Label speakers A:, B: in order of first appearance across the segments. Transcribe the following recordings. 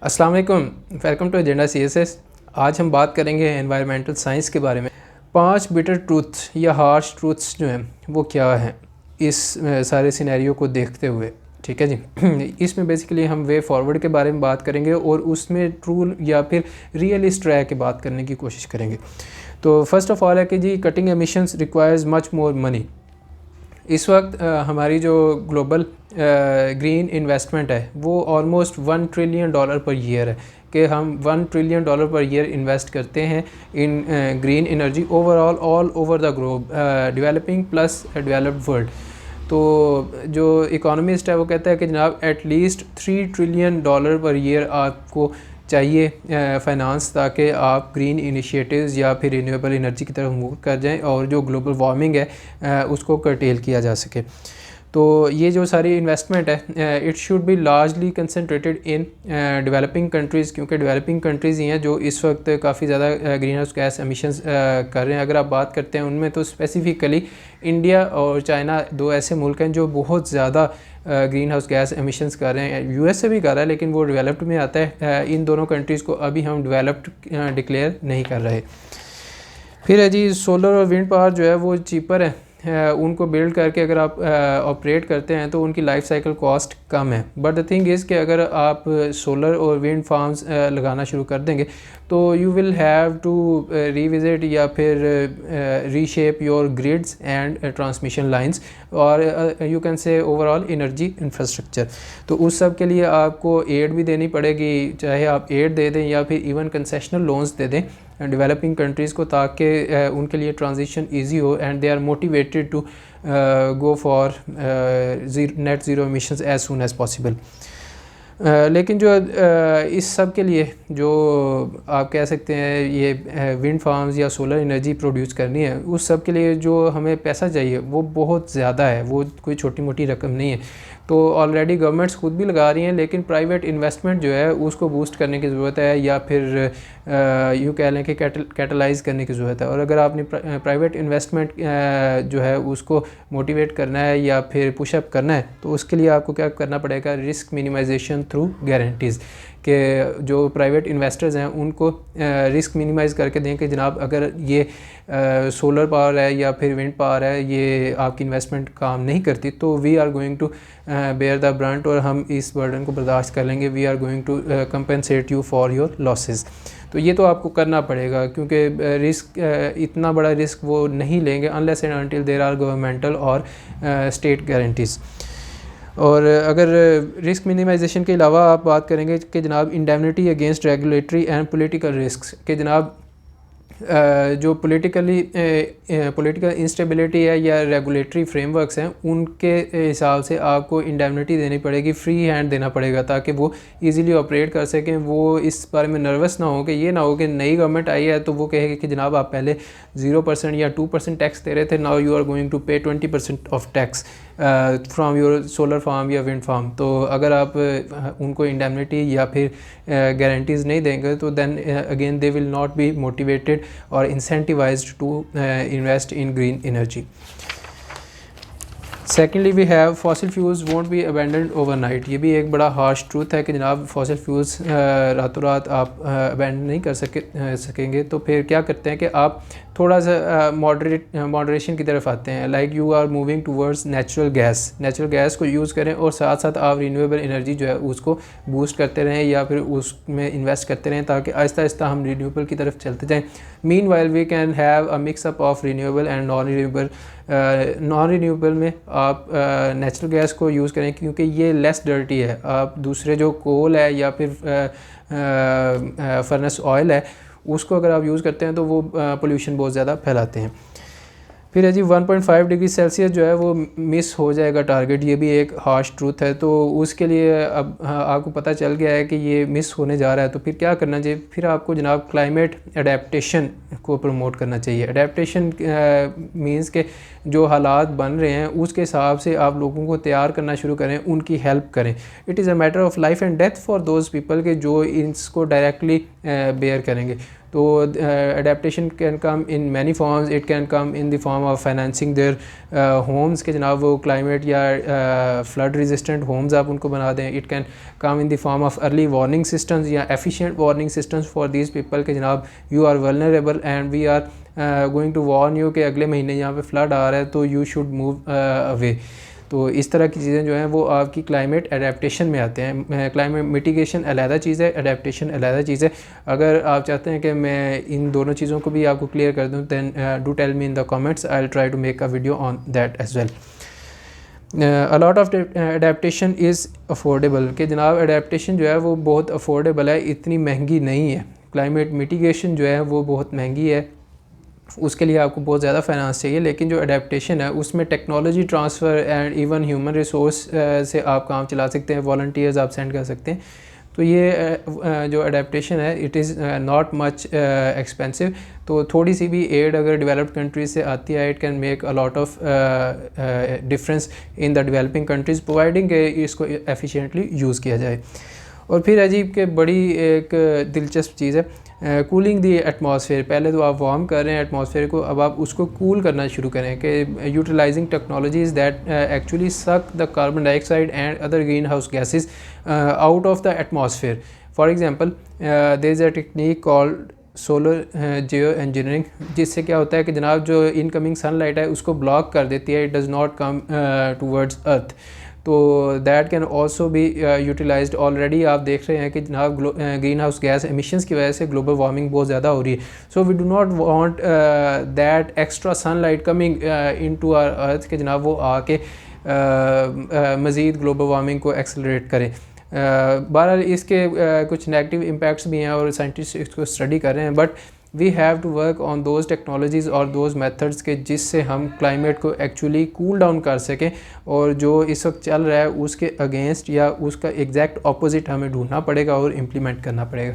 A: अस्सलाम वालेकुम, welcome to agenda CSS। आज हम बात करेंगे एनवायरमेंटल साइंस के बारे में। 5 बिटर ट्रूथ या हार्श ट्रूथ्स जो हैं वो क्या हैं इस सारे सिनेरियो को देखते हुए। ठीक है जी। इसमें बेसिकली हम वे फॉरवर्ड के बारे में बात करेंगे और उसमें ट्रू या फिर रियलिस्ट रह के बात करने की कोशिश करेंगे। तो फर्स्ट ऑफ ऑल है कि जी cutting emissions requires much more money. इस वक्त हमारी जो ग्लोबल ग्रीन इन्वेस्टमेंट है वो ऑलमोस्ट $1 ट्रिलियन पर ईयर है कि हम $1 ट्रिलियन पर ईयर इन्वेस्ट करते हैं इन green energy overall all over the globe, developing plus developed world. तो जो इकोनॉमिस्ट है वो कहता है कि जनाब एटलीस्ट $3 ट्रिलियन पर ईयर आपको चाहिए फाइनेंस, ताकि आप ग्रीन इनिशिएटिव्स या फिर रिन्यूएबल एनर्जी की तरफ मूव कर जाएं और जो ग्लोबल वार्मिंग है उसको कर्टेल किया जा सके। तो ये जो सारी इन्वेस्टमेंट है it should be largely concentrated in developing countries, क्योंकि डेवलपिंग कंट्रीज़ ही हैं जो इस वक्त काफ़ी ज़्यादा ग्रीन हाउस गैस एमिशंस कर रहे हैं। अगर आप बात करते हैं उनमें तो स्पेसिफ़िकली इंडिया और चाइना दो ऐसे मुल्क हैं जो बहुत ज़्यादा ग्रीन हाउस गैस एमिशंस कर रहे हैं। US से भी कर रहा है लेकिन वो डेवलप्ड में आता है। इन दोनों कंट्रीज़ को अभी हम डेवलप्ड डिक्लेयर नहीं कर रहे। फिर है जी सोलर और विंड पावर जो है वो चीपर है। उनको बिल्ड करके अगर आप ऑपरेट करते हैं तो उनकी लाइफ साइकिल कॉस्ट कम है। बट द थिंग इज़ कि अगर आप सोलर और विंड फार्म्स लगाना शुरू कर देंगे तो you will have to revisit या फिर reshape your grids and transmission lines और you can say overall energy infrastructure. तो उस सब के लिए आपको एड भी देनी पड़ेगी, चाहे आप एड दे दें या फिर इवन कंसेशनल लोन्स दे दें डेवलपिंग कंट्रीज़ को, ताकि उनके लिए ट्रांजिशन इजी हो and they are motivated to go for net zero emissions as soon as possible. लेकिन जो इस सब के लिए जो आप कह सकते हैं ये विंड फार्म्स या सोलर एनर्जी प्रोड्यूस करनी है, उस सब के लिए जो हमें पैसा चाहिए वो बहुत ज़्यादा है, वो कोई छोटी मोटी रकम नहीं है। तो ऑलरेडी गवर्नमेंट्स खुद भी लगा रही हैं लेकिन प्राइवेट इन्वेस्टमेंट जो है उसको बूस्ट करने की ज़रूरत है या फिर यूँ कह लें कि कैटलाइज़ करने की ज़रूरत है। और अगर आपने प्राइवेट इन्वेस्टमेंट जो है उसको मोटिवेट करना है या फिर पुशअप करना है तो उसके लिए आपको क्या करना पड़ेगा, रिस्क मिनिमाइजेशन थ्रू गारंटीज़, कि जो प्राइवेट इन्वेस्टर्स हैं उनको रिस्क मिनिमाइज़ करके दें कि जनाब अगर ये सोलर पावर है या फिर विंड पावर है ये आपकी इन्वेस्टमेंट काम नहीं करती तो we are going to bear the brunt और हम इस बर्डन को बर्दाश्त कर लेंगे। We are going to compensate you for your losses. तो ये तो आपको करना पड़ेगा क्योंकि रिस्क इतना बड़ा रिस्क वो नहीं लेंगे unless and until there are governmental और स्टेट गारंटीज़। और अगर रिस्क मिनिमाइजेशन के अलावा आप बात करेंगे कि जनाब indemnity against regulatory and political risk, कि जनाब जो पॉलिटिकल इंस्टेबिलिटी है या रेगुलेटरी फ्रेमवर्क्स हैं उनके हिसाब से आपको इंडेमनिटी देनी पड़ेगी, फ्री हैंड देना पड़ेगा ताकि वो इजीली ऑपरेट कर सकें। वो इस बारे में नर्वस ना हो कि ये ना हो कि नई गवर्नमेंट आई है तो वो कहेगी कि जनाब आप पहले 0% या 2% टैक्स दे रहे थे, now you are going to pay 20% of tax from your solar farm या विंड फार्म। तो अगर आप उनको इंडेमनिटी या फिर गारंटीज़ नहीं देंगे तो then again they will not be motivated और incentivised to invest in green energy. Secondly we have fossil fuels won't be abandoned overnight. ये भी एक बड़ा हार्श ट्रूथ है कि जनाब फॉसिल फ्यूल्स रातों रात आप अबेंडन नहीं कर सकेंगे। तो फिर क्या करते हैं कि आप थोड़ा सा मॉडरेशन की तरफ आते हैं, like you are moving towards natural gas को यूज़ करें और साथ साथ आप रिन्यूएबल एनर्जी जो है उसको बूस्ट करते रहें या फिर उसमें इन्वेस्ट करते रहें ताकि आहिस्ता आहिस्ता हम रिन्यूएबल की तरफ चलते जाएँ। Meanwhile we can have a mixup of renewable and non renewable में आप नेचुरल गैस को यूज़ करें क्योंकि ये लेस डर्टी है। आप दूसरे जो कोल है या फिर फर्नेस ऑयल है उसको अगर आप यूज़ करते हैं तो वो पोल्यूशन बहुत ज़्यादा फैलाते हैं। फिर है जी 1.5 डिग्री सेल्सियस जो है वो मिस हो जाएगा टारगेट, ये भी एक हार्श ट्रूथ है। तो उसके लिए अब आपको पता चल गया है कि ये मिस होने जा रहा है तो फिर क्या करना चाहिए, फिर आपको जनाब क्लाइमेट अडेप्टेशन को प्रमोट करना चाहिए। अडेप्टेशन मींस के जो हालात बन रहे हैं उसके हिसाब से आप लोगों को तैयार करना शुरू करें, उनकी हेल्प करें। It is a matter of life and death for those people के जो इसको डायरेक्टली बेयर करेंगे। तो adaptation can come in many forms, it can come in the form of financing their homes के जनाब वो क्लाइमेट या फ्लड रेजिस्टेंट होम्स आप उनको बना दें। It can come in the form of early warning systems या efficient warning systems for these people के जनाब you are vulnerable and we are going to warn you कि अगले महीने यहाँ पे फ्लड आ रहा है तो यू शुड मूव अवे। तो इस तरह की चीज़ें जो हैं वो आपकी क्लाइमेट एडेप्टेशन में आते हैं। क्लाइमेट मिटिगेशन अलहदा चीज़ है, एडेप्टेशन अलहदा चीज़ है। अगर आप चाहते हैं कि मैं इन दोनों चीज़ों को भी आपको क्लियर कर दूँ then do tell me in the comments, I will try to make a video on that as well. A lot of adaptation is affordable कि जनाब एडेप्टेशन जो है वो बहुत अफोर्डेबल है, इतनी महंगी नहीं है। क्लाइमेट मिटिगेशन जो है वो बहुत महंगी है, उसके लिए आपको बहुत ज़्यादा फाइनेंस चाहिए, लेकिन जो अडेप्टेशन है उसमें technology transfer and even human resource से आप काम चला सकते हैं, वॉलंटियर्स आप सेंड कर सकते हैं। तो ये जो अडेप्टेशन है it is not much expensive. तो थोड़ी सी भी एड अगर डेवलप्ड कंट्रीज से आती है it can make a lot of difference in the developing countries, providing इसको एफिशिएंटली यूज़ किया जाए। और फिर अजीब के बड़ी एक दिलचस्प चीज़ है कूलिंग दी एटमॉस्फेयर। पहले तो आप वार्म कर रहे हैं एटमॉस्फेयर को, अब आप उसको कूल करना शुरू करें कि utilizing technologies that actually suck the carbon dioxide and other green house gases out of the atmosphere. For example there is a technique called solar geo engineering, जिससे क्या होता है कि जनाब जो इनकमिंग सनलाइट है उसको ब्लॉक कर देती है, it does not come towards Earth. तो that can also be utilised. Already आप देख रहे हैं कि जनाब ग्रीन हाउस गैस एमिशंस की वजह से ग्लोबल वार्मिंग बहुत ज़्यादा हो रही है। So we do not want that extra sunlight coming into our earth कि जनाब वो आके मज़ीद ग्लोबल वार्मिंग को एक्सेलरेट करे। बहरहाल इसके कुछ नेगेटिव इम्पैक्ट्स भी हैं और साइंटिस्ट इसको स्टडी कर रहे हैं, but we have to work on those technologies और दोज मेथड्स के जिससे हम क्लाइमेट को एक्चुअली कूल डाउन कर सकें और जो इस वक्त चल रहा है उसके अगेंस्ट या उसका एग्जैक्ट ऑपोजिट हमें ढूंढना पड़ेगा और इम्प्लीमेंट करना पड़ेगा।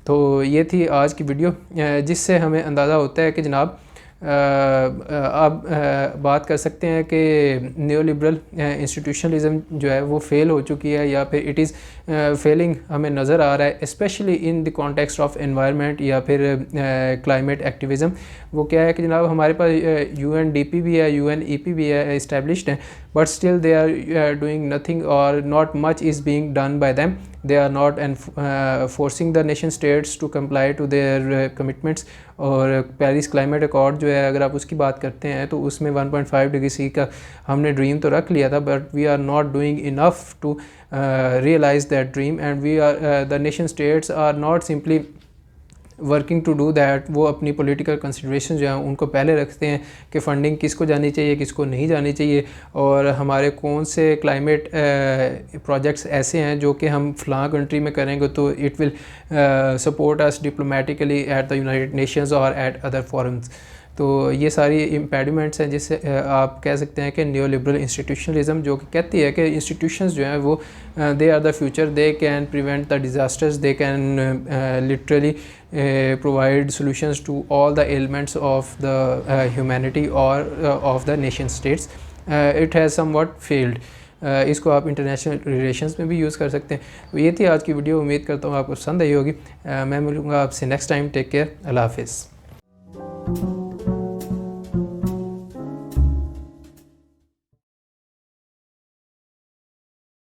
A: तो ये थी आज की वीडियो, जिससे हमें अंदाज़ा होता है कि जनाब आप बात कर सकते हैं कि न्यू लिबरल इंस्टीट्यूशनलिज्म जो है वो फेल हो चुकी है या फिर इट इज़ फेलिंग हमें नज़र आ रहा है, specially in the context of environment या फिर क्लाइमेट एक्टिविज़म। वो क्या है कि जनाब हमारे पास UNDP भी है, UNEP भी है, इस्टेब्लिश्ड है, but still they are doing nothing और not much is being done by them. they are not forcing the nation states to comply to their commitments। और पेरिस क्लाइमेट अकॉर्ड जो है अगर आप उसकी बात करते हैं तो उसमें 1.5 डिग्री सी का हमने ड्रीम तो रख लिया था, but we are not doing enough to realise that dream and we are the nation states are not simply working to do that. वो अपनी पॉलिटिकल कंसिडरेशन जो है उनको पहले रखते हैं कि फ़ंडिंग किसको जानी चाहिए किसको नहीं जानी चाहिए और हमारे कौन से क्लाइमेट प्रोजेक्ट्स ऐसे हैं जो कि हम फ़लाँ कंट्री में करेंगे तो it will support us diplomatically at the United Nations और एट अदर फोरम्स। तो ये सारी इम्पेडिमेंट्स हैं जिससे आप कह सकते हैं कि न्यू लिबरल इंस्टीट्यूशनलिज्म जो कि कहती है कि इंस्टीट्यूशंस जो हैं वो they are the future, they can prevent the disasters, they can literally provide solutions to all the ailments of the humanity or of the nation states। It has somewhat failed। इसको आप international relations में भी use कर सकते हैं। तो ये थी आज की वीडियो, उम्मीद करता हूँ आपको पसंद आई होगी। मैं मिलूँगा आपसे नेक्स्ट टाइम। टेक केयर, अल्लाह हाफिज़।